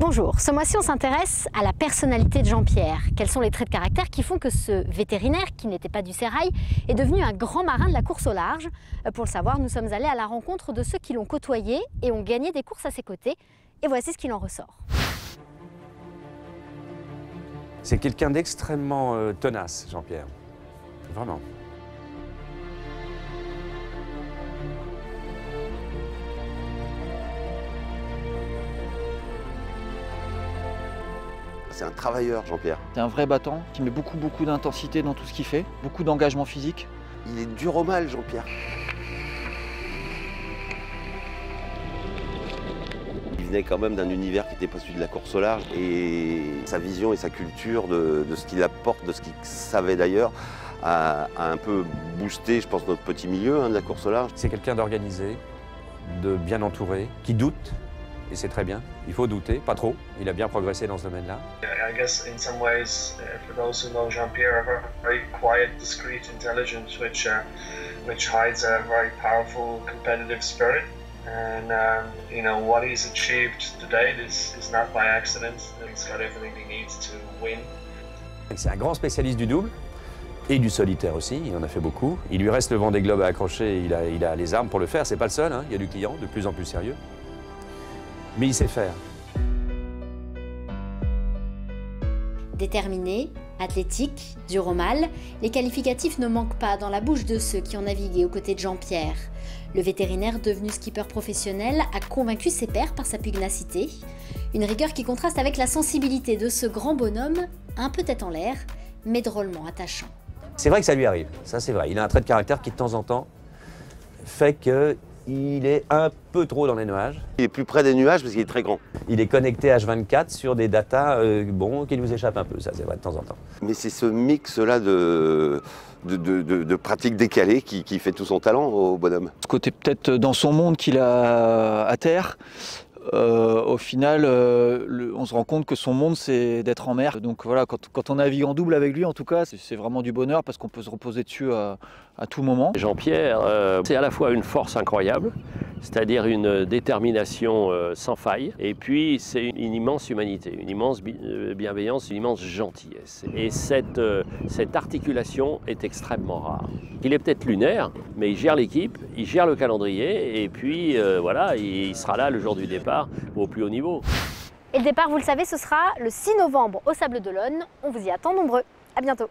Bonjour, ce mois-ci on s'intéresse à la personnalité de Jean-Pierre. Quels sont les traits de caractère qui font que ce vétérinaire, qui n'était pas du sérail, est devenu un grand marin de la course au large? Pour le savoir, nous sommes allés à la rencontre de ceux qui l'ont côtoyé et ont gagné des courses à ses côtés. Et voici ce qu'il en ressort. C'est quelqu'un d'extrêmement tenace, Jean-Pierre. Vraiment. C'est un travailleur, Jean-Pierre. C'est un vrai battant qui met beaucoup d'intensité dans tout ce qu'il fait, beaucoup d'engagement physique. Il est dur au mal, Jean-Pierre. Il venait quand même d'un univers qui n'était pas celui de la course au large et sa vision et sa culture de ce qu'il apporte, de ce qu'il savait d'ailleurs, a un peu boosté, je pense, notre petit milieu de la course au large. C'est quelqu'un d'organisé, de bien entouré, qui doute. Et c'est très bien, il faut douter, pas trop. Il a bien progressé dans ce domaine-là. I guess in some ways, for those who know Jean-Pierre, a very quiet, discreet intelligence which hides a very powerful competitive spirit. And you know what he's achieved today is not by accident. He's got everything he needs to win. C'est un grand spécialiste du double et du solitaire aussi. Il en a fait beaucoup. Il lui reste le Vendée Globe à accrocher. Il a les armes pour le faire. C'est pas le seul. Hein. Il y a du client de plus en plus sérieux. Mais il sait faire. Déterminé, athlétique, dur au mal, les qualificatifs ne manquent pas dans la bouche de ceux qui ont navigué aux côtés de Jean-Pierre. Le vétérinaire devenu skipper professionnel a convaincu ses pairs par sa pugnacité, une rigueur qui contraste avec la sensibilité de ce grand bonhomme, un peu tête en l'air, mais drôlement attachant. C'est vrai que ça lui arrive, ça c'est vrai. Il a un trait de caractère qui de temps en temps fait qu'il est un peu trop dans les nuages. Il est plus près des nuages parce qu'il est très grand. Il est connecté H24 sur des datas qui nous échappent un peu, ça c'est vrai de temps en temps. Mais c'est ce mix-là de pratiques décalées qui fait tout son talent au bonhomme. Ce côté peut-être dans son monde qu'il a à terre, au final, on se rend compte que son monde, c'est d'être en mer. Donc voilà, quand on navigue en double avec lui, en tout cas, c'est vraiment du bonheur parce qu'on peut se reposer dessus à tout moment. Jean-Pierre, c'est à la fois une force incroyable, c'est-à-dire une détermination sans faille, et puis c'est une immense humanité, une immense bienveillance, une immense gentillesse. Et cette articulation est extrêmement rare. Il est peut-être lunaire, mais il gère l'équipe, il gère le calendrier, et puis voilà, il sera là le jour du départ au plus haut niveau. Et le départ, vous le savez, ce sera le 6 novembre au Sables d'Olonne. On vous y attend nombreux. À bientôt.